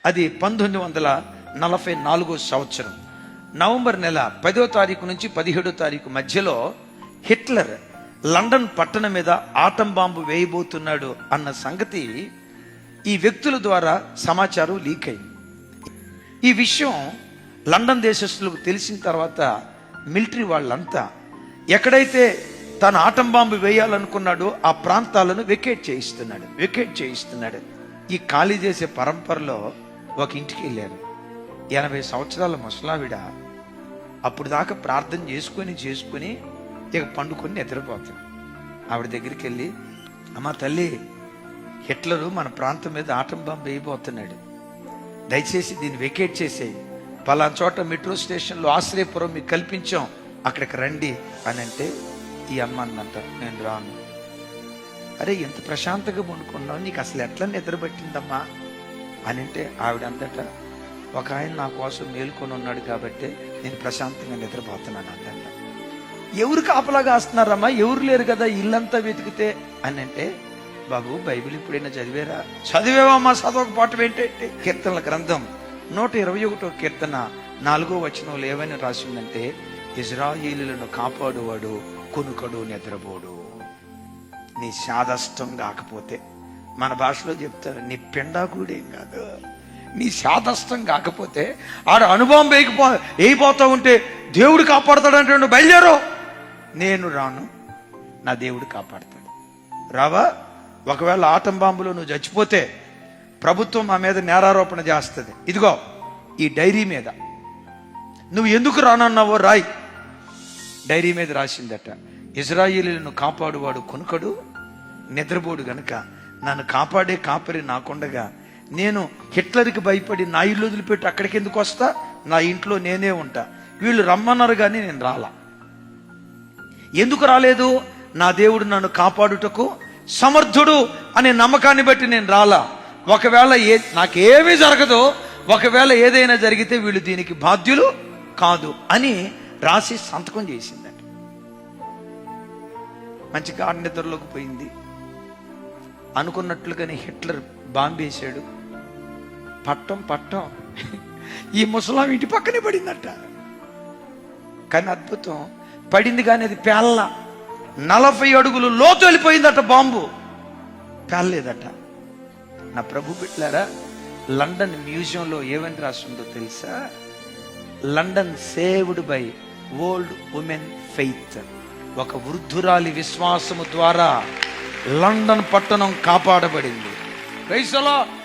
అది 1944 సంవత్సరం నవంబర్ నెల 10వ తారీఖు నుంచి 17వ తారీఖు మధ్యలో హిట్లర్ లండన్ పట్టణం మీద ఆటం బాంబు వేయబోతున్నాడు అన్న సంగతి ఈ వ్యక్తుల ద్వారా సమాచారం లీక్ అయింది. ఈ విషయం లండన్ దేశస్తులకు తెలిసిన తర్వాత మిలిటరీ వాళ్ళంతా ఎక్కడైతే తను ఆటం బాంబు వేయాలనుకున్నాడో ఆ ప్రాంతాలను వెకేట్ చేయిస్తున్నాడు. ఈ ఖాళీ చేసే పరంపరలో ఒక ఇంటికి వెళ్ళారు. 80 సంవత్సరాల ముసలావిడ అప్పుడు దాకా ప్రార్థన చేసుకుని ఇక పండుకొని నిద్రపోతుంది. ఆవిడ దగ్గరికి వెళ్ళి, అమ్మ తల్లి, హిట్లరు మన ప్రాంతం మీద ఆటం బాంబు వేయబోతున్నాడు, దయచేసి దీన్ని వెకేట్ చేసేయి, పలానా చోట మెట్రో స్టేషన్లో ఆశ్రయపురం మీకు కల్పించాం, అక్కడికి రండి అని అంటే ఈ అమ్మ అన్నంట, నేను రాను. అరే, ఎంత ప్రశాంతంగా పండుకున్నావు, నీకు అసలు ఎట్లా నిద్ర పట్టిందమ్మా అని అంటే ఆవిడ అందట, ఒక ఆయన నా కోసం మేలుకొని ఉన్నాడు కాబట్టి నేను ప్రశాంతంగా నిద్రపోతున్నాను అందంట. ఎవరు కాపలాగా వస్తున్నారమ్మా, ఎవరు లేరు కదా, ఇల్లంతా వెతికితే అని అంటే, బాబు బైబిల్ ఇప్పుడైనా చదివేరా? చదివేవమ్మా, చదవక పాఠం ఏంటంటే కీర్తనల గ్రంథం 121వ కీర్తన 4వ వచనంలో ఏమైనా రాసిందంటే, ఇజ్రాయేలులను కాపాడువాడు కొనుకడు నిద్రపోడు. నీ శాదష్టం కాకపోతే, మన భాషలో చెప్తారు, నీ పిండాకుడేం కాదు, నీ శాదష్టం కాకపోతే ఆడ అనుభవం వేయిపోతా ఉంటే దేవుడు కాపాడుతాడంటే బయలుదేరో. నేను రాను, నా దేవుడు కాపాడుతాడు. రావా? ఒకవేళ ఆటం బాంబులో నువ్వు చచ్చిపోతే ప్రభుత్వం మా మీద నేరారోపణ చేస్తుంది. ఇదిగో ఈ డైరీ మీద నువ్వు ఎందుకు రానన్నావో రాయి. డైరీ మీద రాసిందట, ఇజ్రాయేలులను కాపాడువాడు కొనుకడు నిద్రపోడు గనుక నన్ను కాపాడే కాపరి నాకుండగా నేను హిట్లర్కి భయపడి నా ఇల్లు వదిలిపెట్టి అక్కడికి ఎందుకు వస్తా? నా ఇంట్లో నేనే ఉంటా. వీళ్ళు రమ్మన్నారు కానీ నేను రాలా. ఎందుకు రాలేదు? నా దేవుడు నన్ను కాపాడుటకు సమర్థుడు అనే నమ్మకాన్ని బట్టి నేను రాలా. ఒకవేళ నాకేమీ జరగదు, ఒకవేళ ఏదైనా జరిగితే వీళ్ళు దీనికి బాధ్యులు కాదు అని రాసి సంతకం చేసిందట. మంచి గాఢ నిద్రలోకి పోయింది. అనుకున్నట్లుగానే హిట్లర్ బాంబేశాడు. పట్టం ఈ ముసలాం ఇంటి పక్కనే పడిందట. కానీ అద్భుతం, పడింది కానీ అది పేల్ల. 40 అడుగులు లోతు వెళ్ళిపోయిందట బాంబు, పేలలేదట. నా ప్రభు బిడ్డలారా, లండన్ మ్యూజియంలో ఏమని రాస్తుందో తెలుసా? London saved by old women faith. ఒక వృద్ధురాలి విశ్వాసము ద్వారా లండన్ పట్టణం కాపాడబడింది. Praise the lord.